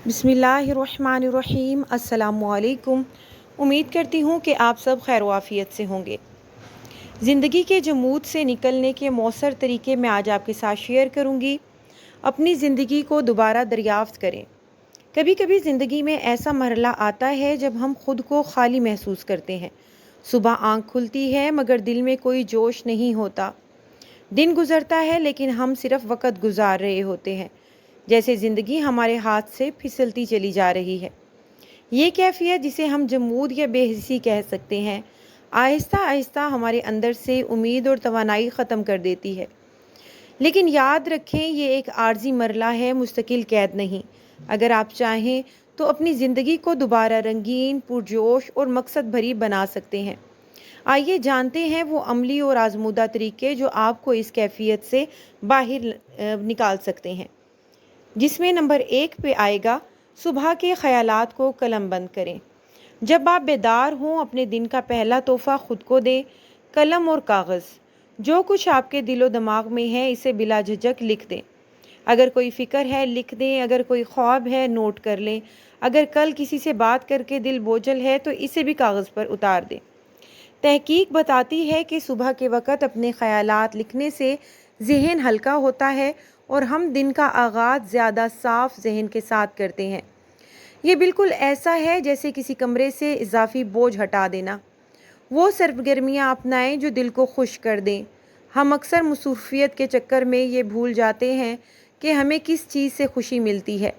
बिस्मिल्लाहिर्रहमानिर्रहीम। अस्सलामुअलैकुम। उम्मीद करती हूँ कि आप सब खैर वाफ़ियत से होंगे। ज़िंदगी के जमूद से निकलने के मौसर तरीके मैं आज आपके साथ शेयर करूँगी। अपनी ज़िंदगी को दोबारा दरियाफ़्त करें। कभी कभी ज़िंदगी में ऐसा मरहला आता है जब हम खुद को खाली महसूस करते हैं। सुबह आँख खुलती है मगर दिल में कोई जोश नहीं होता। दिन गुजरता है लेकिन हम सिर्फ वक़्त गुजार रहे होते हैं, जैसे ज़िंदगी हमारे हाथ से फिसलती चली जा रही है। ये कैफियत, जिसे हम जमूद या बेहिसी कह सकते हैं, आहिस्ता आहिस्ता हमारे अंदर से उम्मीद और तवानाई ख़त्म कर देती है। लेकिन याद रखें, ये एक आर्जी मरला है, मुस्तकिल कैद नहीं। अगर आप चाहें तो अपनी ज़िंदगी को दोबारा रंगीन, पुरजोश और मकसद भरी बना सकते हैं। आइए जानते हैं वो अमली और आजमूदा तरीके जो आपको इस कैफियत से बाहर निकाल सकते हैं। जिसमें नंबर 1 पे आएगा, सुबह के ख्यालात को कलम बंद करें। जब आप बेदार हों, अपने दिन का पहला तोहफ़ा खुद को दें। कलम और कागज़, जो कुछ आपके दिलो दिमाग में है इसे बिला झिझक लिख दें। अगर कोई फ़िक्र है लिख दें, अगर कोई ख्वाब है नोट कर लें, अगर कल किसी से बात करके दिल बोझल है तो इसे भी कागज़ पर उतार दें। तहकीक बताती है कि सुबह के वक़्त अपने ख़यालात लिखने से ज़हन हल्का होता है और हम दिन का आगाज़ ज़्यादा साफ़ ज़हन के साथ करते हैं। ये बिल्कुल ऐसा है जैसे किसी कमरे से इजाफ़ी बोझ हटा देना। वो सरगर्मियाँ अपनाएं जो दिल को खुश कर दें। हम अक्सर मसरूफ़ियत के चक्कर में ये भूल जाते हैं कि हमें किस चीज़ से खुशी मिलती है।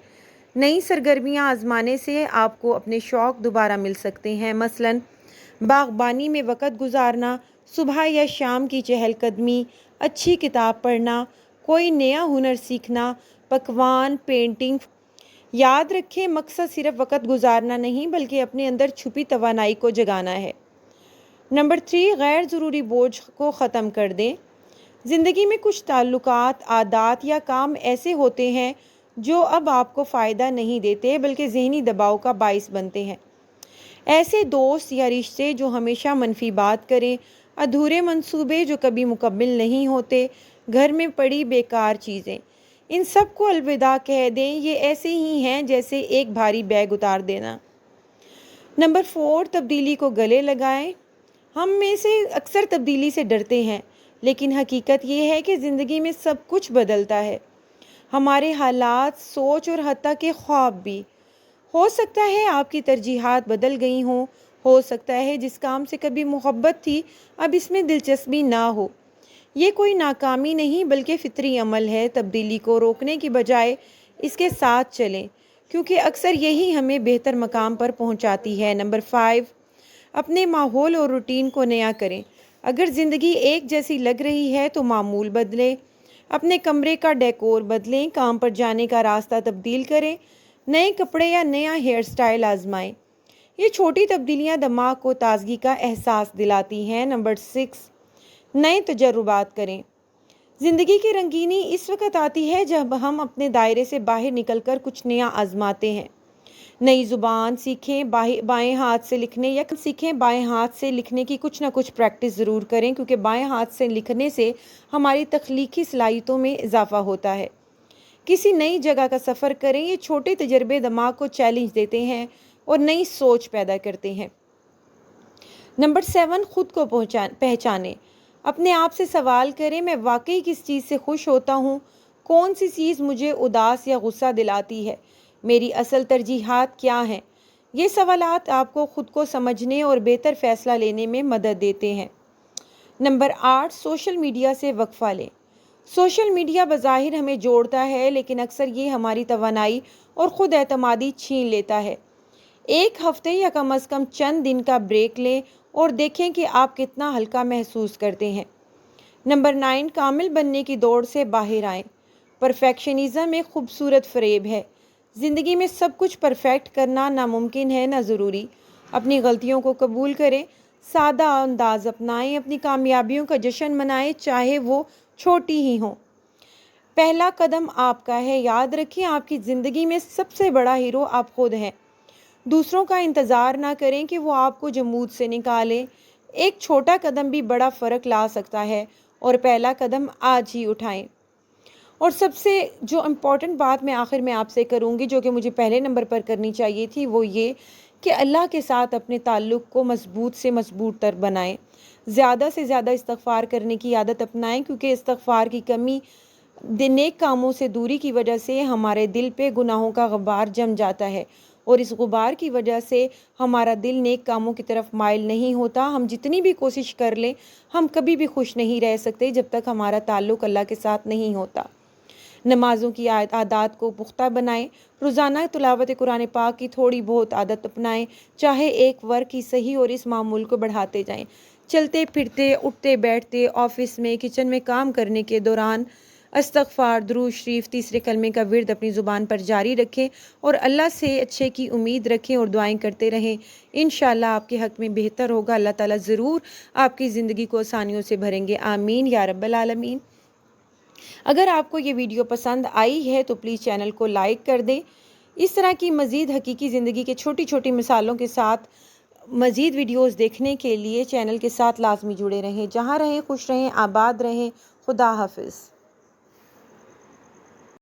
नई सरगर्मियाँ आजमाने से आपको अपने शौक़ दोबारा मिल सकते हैं। मसलन बागबानी में वक़्त गुजारना, सुबह या शाम की चहलकदमी, अच्छी किताब पढ़ना, कोई नया हुनर सीखना, पकवान, पेंटिंग। याद रखें, मकसद सिर्फ वक़्त गुजारना नहीं बल्कि अपने अंदर छुपी तवानाई को जगाना है। नंबर 3, गैर ज़रूरी बोझ को ख़त्म कर दें। ज़िंदगी में कुछ ताल्लुकात, आदात या काम ऐसे होते हैं जो अब आपको फ़ायदा नहीं देते बल्कि ज़हनी दबाव का बाइस बनते हैं। ऐसे दोस्त या रिश्ते जो हमेशा मनफी बात करें, अधूरे मंसूबे जो कभी मुकम्मल नहीं होते, घर में पड़ी बेकार चीज़ें, इन सब को अलविदा कह दें। ये ऐसे ही हैं जैसे एक भारी बैग उतार देना। नंबर 4, तब्दीली को गले लगाएं। हम में से अक्सर तब्दीली से डरते हैं, लेकिन हकीकत ये है कि ज़िंदगी में सब कुछ बदलता है। हमारे हालात, सोच और हत्ता के ख्वाब भी। हो सकता है आपकी तरजीहात बदल गई हों, हो सकता है जिस काम से कभी मोहब्बत थी अब इसमें दिलचस्पी ना हो। ये कोई नाकामी नहीं बल्कि फितरी अमल है। तब्दीली को रोकने की बजाय इसके साथ चलें, क्योंकि अक्सर यही हमें बेहतर मकाम पर पहुंचाती है। नंबर 5, अपने माहौल और रूटीन को नया करें। अगर ज़िंदगी एक जैसी लग रही है तो मामूल बदलें। अपने कमरे का डेकोर बदलें, काम पर जाने का रास्ता तब्दील करें, नए कपड़े या नया हेयर स्टाइल आजमाएं। ये छोटी तब्दीलियां दिमाग को ताजगी का एहसास दिलाती हैं। नंबर 6, नए तजुर्बात करें। ज़िंदगी की रंगीनी इस वक्त आती है जब हम अपने दायरे से बाहर निकलकर कुछ नया आजमाते हैं। नई ज़ुबान सीखें, बाएं हाथ से लिखने या सीखें बाएं हाथ से लिखने की कुछ ना कुछ प्रैक्टिस ज़रूर करें, क्योंकि बाएं हाथ से लिखने से हमारी तख्लीकी सलाहियतों में इजाफ़ा होता है। किसी नई जगह का सफ़र करें। ये छोटे तजर्बे दिमाग को चैलेंज देते हैं और नई सोच पैदा करते हैं। नंबर 7, खुद को पहचानें। अपने आप से सवाल करें, मैं वाकई किस चीज़ से खुश होता हूँ? कौन सी चीज़ मुझे उदास या गुस्सा दिलाती है? मेरी असल तरजीहात क्या हैं? ये सवालात आपको खुद को समझने और बेहतर फ़ैसला लेने में मदद देते हैं। नंबर 8, सोशल मीडिया से वक्फा लें। सोशल मीडिया बज़ाहिर हमें जोड़ता है, लेकिन अक्सर ये हमारी तवानाई और ख़ुद एतमादी छीन लेता है। एक हफ्ते या कम अज़ कम चंद दिन का ब्रेक लें और देखें कि आप कितना हल्का महसूस करते हैं। नंबर 9, कामिल बनने की दौड़ से बाहर आएं। परफेक्शनिज़म एक खूबसूरत फ़रेब है। ज़िंदगी में सब कुछ परफेक्ट करना नामुमकिन है, ना ज़रूरी। अपनी गलतियों को कबूल करें, सादा अंदाज अपनाएं, अपनी कामयाबियों का जश्न मनाएं, चाहे वो छोटी ही हों। पहला कदम आपका है। याद रखें, आपकी ज़िंदगी में सबसे बड़ा हीरो आप खुद हैं। दूसरों का इंतज़ार ना करें कि वो आपको जमूद से निकालें। एक छोटा कदम भी बड़ा फ़र्क ला सकता है और पहला कदम आज ही उठाएं। اور سب سے جو امپورٹنٹ بات میں آخر میں آپ سے کروں گی، جو کہ مجھے پہلے نمبر پر کرنی چاہیے تھی، وہ یہ کہ اللہ کے ساتھ اپنے تعلق کو مضبوط سے مضبوط تر بنائیں، زیادہ سے زیادہ استغفار کرنے کی عادت اپنائیں، کیونکہ استغفار کی کمی نیک کاموں سے دوری کی وجہ سے ہمارے دل پہ گناہوں کا غبار جم جاتا ہے، اور اس غبار کی وجہ سے ہمارا دل نیک کاموں کی طرف مائل نہیں ہوتا۔ ہم جتنی بھی کوشش کر لیں، ہم کبھی بھی خوش نہیں رہ سکتے جب تک ہمارا تعلق اللہ کے ساتھ نہیں ہوتا۔ نمازوں کی عادات کو پختہ بنائیں، روزانہ تلاوت قرآن پاک کی تھوڑی بہت عادت اپنائیں، چاہے ایک ورق کی صحیح، اور اس معمول کو بڑھاتے جائیں۔ چلتے پھرتے، اٹھتے بیٹھتے، آفس میں، کچن میں کام کرنے کے دوران استغفار، درود شریف، تیسرے کلمے کا ورد اپنی زبان پر جاری رکھیں، اور اللہ سے اچھے کی امید رکھیں اور دعائیں کرتے رہیں۔ انشاءاللہ آپ کے حق میں بہتر ہوگا۔ اللہ تعالیٰ ضرور آپ کی زندگی کو آسانیوں سے بھریں گے، آمین یا رب العالمین۔ اگر آپ کو یہ ویڈیو پسند آئی ہے تو پلیز چینل کو لائک کر دیں۔ اس طرح کی مزید حقیقی زندگی کے چھوٹی چھوٹی مثالوں کے ساتھ مزید ویڈیوز دیکھنے کے لیے چینل کے ساتھ لازمی جڑے رہیں۔ جہاں رہیں خوش رہیں، آباد رہیں۔ خدا حافظ۔